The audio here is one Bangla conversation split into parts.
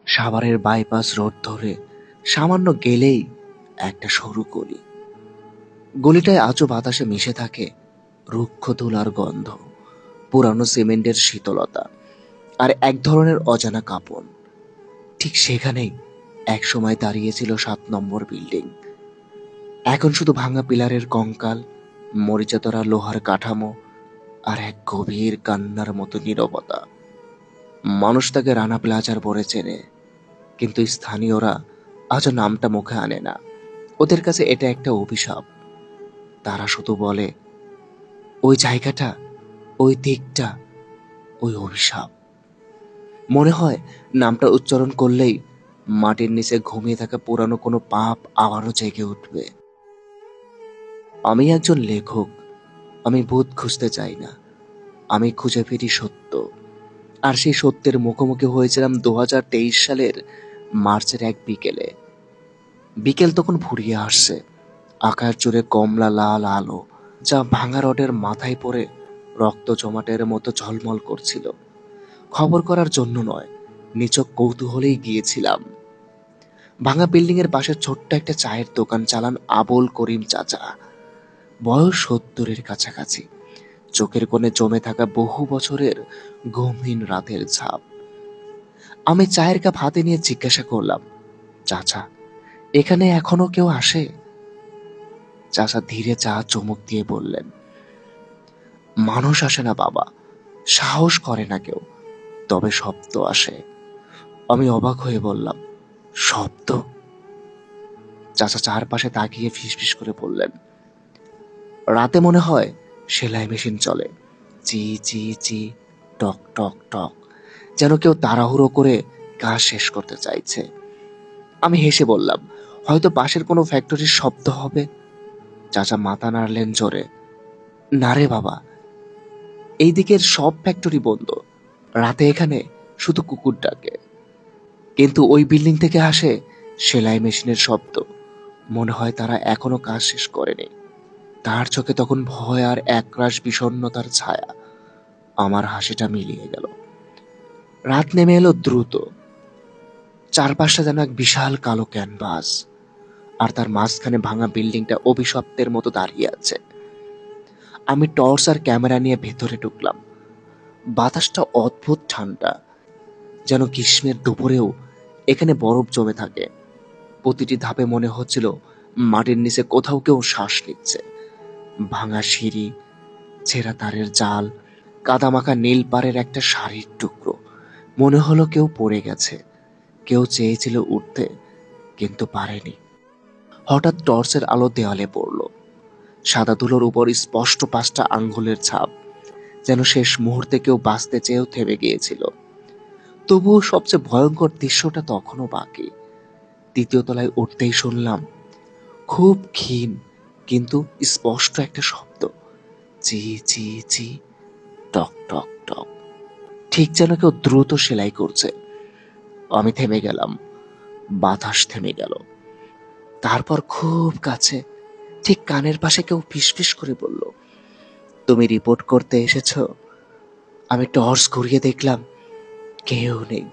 সাভারের বাইপাস রোড ধরে সামান্য গেলেই একটা সরু গলি। গলিটায় আজও বাতাসে মিশে থাকে রুক্ষ ধুলার গন্ধ, পুরানো সিমেন্টের শীতলতা আর এক ধরনের অজানা কাঁপন। ঠিক সেখানেই একসময় দাঁড়িয়েছিল 7 নম্বর বিল্ডিং। এখন শুধু ভাঙা পিলারের কঙ্কাল, মরিচা ধরা লোহার কাঠামো আর এক গভীর কান্নার মতো নীরবতা। মানুষ তাকে রানা প্লাজার পরে চেনে, কিন্তু স্থানীয়রা আজও নামটা মুখে আনে না। ওদের কাছে এটা একটা অভিশাপ। তারা শুধু বলে, ওই জায়গাটা, ওই দিকটা, ওই অভিশাপ। মনে হয় নামটা উচ্চারণ করলেই মাটির নিচে ঘুমিয়ে থাকা পুরানো কোনো পাপ আবারও জেগে উঠবে। আমি একজন লেখক। আমি ভূত খুঁজতে চাই না, আমি খুঁজে ফিরি সত্য। আর সেই সত্যের মুখোমুখি হয়েছিলাম 2023 সালের মার্চের এক বিকেলে। বিকেল তখন ফুরিয়ে আসছে। আকাশ জুড়ে কমলা লাল আলো, যা ভাঙা রডের মাথায় পড়ে রক্ত জমাটের মতো ঝলমল করছিল। খবর করার জন্য নয়, নিছক কৌতূহলেই গিয়েছিলাম। ভাঙা বিল্ডিং এর পাশে ছোট্ট একটা চায়ের দোকান চালান আবুল করিম চাচা। বয়স 70-এর কাছাকাছি। চোখের কোণে জমে থাকা বহু বছরের গভীর রাতের ছাপ। আমি চায়ের কাপ হাতে নিয়ে জিজ্ঞাসা করলাম, চাচা, এখানে এখনো কেউ আসে? চাচা ধীরে চা চুমুক দিয়ে বললেন, মানুষ আসে না বাবা, সাহস করে না কেউ, তবে শব্দ আসে। আমি অবাক হয়ে বললাম, শব্দ? চাচা চারপাশে তাকিয়ে ফিসফিস করে বললেন, রাতে মনে হয় সেলাই মেশিন চলে, চি চি চি, টক টক টক, যেন কেউ তাড়াহুড়ো করে কাজ শেষ করতে চাইছে। আমি হেসে বললাম, হয়তো পাশের কোনো ফ্যাক্টরির শব্দ হবে। চাচা মাথা নাড়লেন জোরে, না রে বাবা, এই দিকের সব ফ্যাক্টরি বন্ধ, রাতে এখানে শুধু কুকুর ডাকে। কিন্তু ওই বিল্ডিং থেকে আসে সেলাই মেশিনের শব্দ। মনে হয় তারা এখনো কাজ শেষ করেনি। তার চোখে তখন ভয় আর একরাশ বিষণ্ণতার ছায়া। আমার হাসিটা মিলিয়ে গেল। রাত নেমে এলো দ্রুত। চারপাশটা যেন এক বিশাল কালো ক্যানভাস, আর তার মাঝখানে ভাঙা বিল্ডিংটা অভিশপ্তের মতো দাঁড়িয়ে আছে। আমি টর্চ আর ক্যামেরা নিয়ে ভেতরে ঢুকলাম। বাতাসটা অদ্ভুত ঠান্ডা, যেন গ্রীষ্মের দুপুরেও এখানে বরফ জমে থাকে। প্রতিটি ধাপে মনে হচ্ছিল মাটির নিচে কোথাও কেউ শ্বাস নিচ্ছে। ভাঙা সিঁড়ি, ছেঁড়া তারের জাল, কাদামাখা নীল পাড়ের একটা শাড়ির টুকরো। মনে হলো কেউ পড়ে গেছে, কেউ চেয়েছিল উঠতে কিন্তু পারেনি। হঠাৎ টর্চের আলো দেওয়ালে পড়ল। সাদা ধুলোর উপর স্পষ্ট 5টা আঙ্গুলের ছাপ, যেন শেষ মুহূর্তে কেউ বাঁচতে চেয়েও থেমে গিয়েছিল। তবুও সবচেয়ে ভয়ঙ্কর দৃশ্যটা তখনও বাকি। 3য় তলায় উঠতেই শুনলাম খুব ক্ষীণ কিন্তু স্পষ্ট একটা শব্দ, চি চি চি, টক টক টক, ঠিক যেন কেউ দ্রুত সেলাই করছে। আমি থেমে গেলাম। বাতাস থেমে গেল। তারপর খুব কাছে, ঠিক কানের পাশে কেউ ফিসফিস করে বলল, তুমি রিপোর্ট করতে এসেছো? আমি টর্চ ঘুরিয়ে দেখলাম কেউ নেই,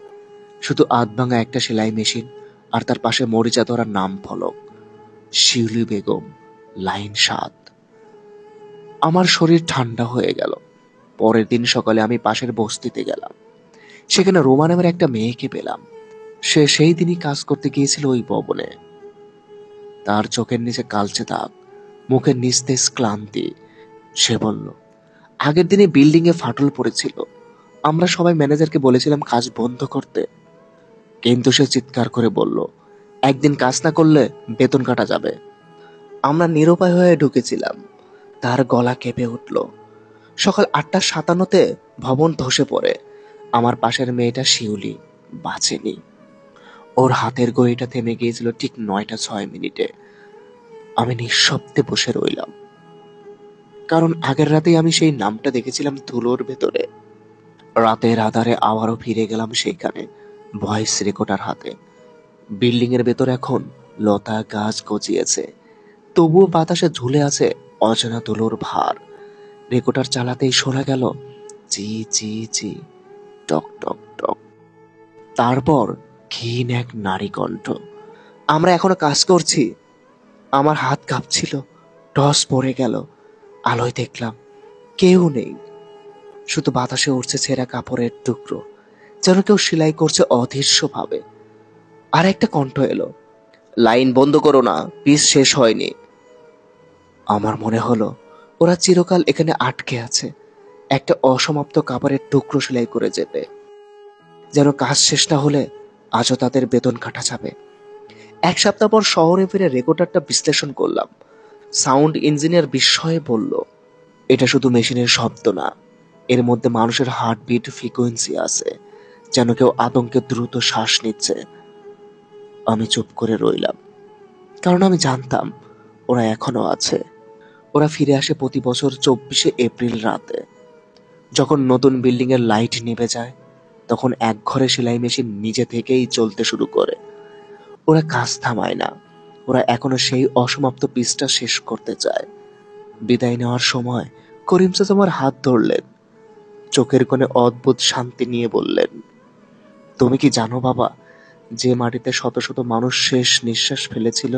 শুধু আধভাঙা একটা সেলাই মেশিন আর তার পাশে মরিচা ধরার নাম ফলক, শিউলি বেগম, লাইন 7। আমার শরীর ঠান্ডা হয়ে গেল। পরের দিন সকালে আমি পাশের বস্তিতে গেলাম। সেখানে রোমা নামের একটা মেয়েকে পেলাম। সে সেই দিনই কাজ করতে গিয়েছিল ওই ভবনে। তার চোখের নিচে কালচে দাগ, মুখের নিস্তেজ ক্লান্তি। সে বলল, আগের দিনে বিল্ডিং এ ফাটল পড়েছিল, আমরা সবাই ম্যানেজারকে বলেছিলাম কাজ বন্ধ করতে, কিন্তু সে চিৎকার করে বলল, একদিন কাজ না করলে বেতন কাটা যাবে। আমরা নিরুপায় হয়ে ঢুকেছিলাম। তার গলা কেঁপে উঠল। সকাল 8টা 57-তে ভবন ধসে পড়ে। আমার পাশের মেয়েটা শিউলি বাঁচেনি। ওর হাতের ঘড়িটা থেমে গিয়েছিল ঠিক 9টা 6 মিনিটে। আমি নিঃশব্দে বসে রইলাম, কারণ আগের রাতেই আমি সেই নামটা দেখেছিলাম ধুলোর ভেতরে। রাতের আধারে আবারও ফিরে গেলাম সেইখানে, ভয়েস রেকর্ডার হাতে। বিল্ডিং এর ভেতর এখন লতা গাছ গজিয়েছে, তবুও বাতাসে ঝুলে আছে অজানা ধুলোর ভার। রেকর্ডার চালাতেই শোনা গেল, চি চি চি, টক টক টক। তারপর ক্ষীণ এক নারী কণ্ঠ। আমরা এখনো কাজ করছি। আমার হাত কাঁপছিল। টস পড়ে গেল। আলোয় দেখলাম কেউ নেই, শুধু বাতাসে উঠছে ছেঁড়া কাপড়ের টুকরো, যেন কেউ সেলাই করছে অধীর্যভাবে। আর একটা কণ্ঠ এলো, লাইন বন্ধ করো না, পিস শেষ হয়নি। আমার মনে হলো ওরা চিরকাল এখানে আটকে আছে, একটা অসমাপ্ত কাপড়ের টুকরো সেলাই করে যেতে, যেন কাজ শেষ না হলে আজও তাদের বেতন কাটা যাবে। 1 সপ্তাহ পর শহরে ফিরে রেকর্ডারটা বিশ্লেষণ করলাম। সাউন্ড ইঞ্জিনিয়ার বিস্ময়ে বলল, এটা শুধু মেশিনের শব্দ না, এর মধ্যে মানুষের হার্টবিট ফ্রিকোয়েন্সি আছে, যেন কেউ আতঙ্কে দ্রুত শ্বাস নিচ্ছে। আমি চুপ করে রইলাম, কারণ আমি জানতাম ওরা এখনো আছে। ওরা ফিরে আসে প্রতি বছর 24শে এপ্রিল রাতে, যখন নতুন বিল্ডিং এর লাইট নিভে যায়। তখন এক ঘরে সেলাই মেশিন নিজে থেকেই চলতে শুরু করে। ওরা কাজ থামায় না, ওরা এখনো সেই অসমাপ্ত পিসটা শেষ করতে চায়। বিদায় নেওয়ার সময় করিম চাচা আমার হাত ধরলেন, চোখের কোণে অদ্ভুত শান্তি নিয়ে বললেন, তুমি কি জানো বাবা, যে মাটিতে শত শত মানুষ শেষ নিঃশ্বাস ফেলেছিল,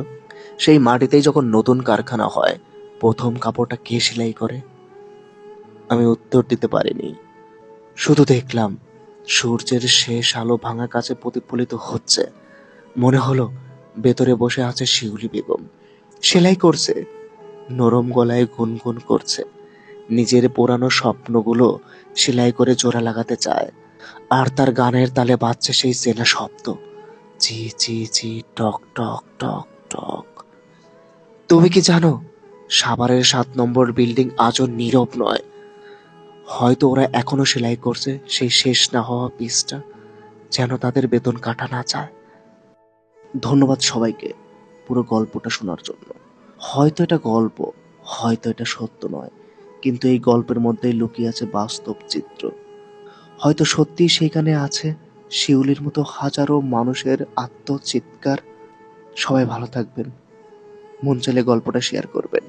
সেই মাটিতেই যখন নতুন কারখানা হয়, প্রথম কাপড়টা কে সেলাই করে? আমি উত্তর দিতে পারিনি, শুধু দেখলাম সূর্যের শেষ আলো ভাঙা কাছে প্রতিফলিত হচ্ছে। মনে হলো ভেতরে বসে আছে শিউলি বেগম, সেলাই করছে, নরম গলায় গুনগুন করছে, নিজের পুরানো স্বপ্নগুলো সেলাই করে জোড়া লাগাতে চায়। আর তার গানের তালে বাজছে সেই চেনা শব্দ, চি চি চি, টক টক টক টক। তুমি কি জানো, সাভারের 7 নম্বর বিল্ডিং আজও নীরব নয়। হয়তো ওরা এখনো সেলাই করছে সেই শেষ না হওয়া পিসটা, যেন তাদের বেতন কাটা না চায়। ধন্যবাদ সবাইকে পুরো গল্পটা শোনার জন্য। হয়তো এটা গল্প, হয়তো এটা সত্য নয়, কিন্তু এই গল্পের মধ্যেই লুকিয়ে আছে বাস্তব চিত্র। হয়তো সত্যিই সেখানে আছে শিউলির মতো হাজারো মানুষের আত্মচিৎকার। সবাই ভালো থাকবেন, মন চাইলে গল্পটা শেয়ার করবেন।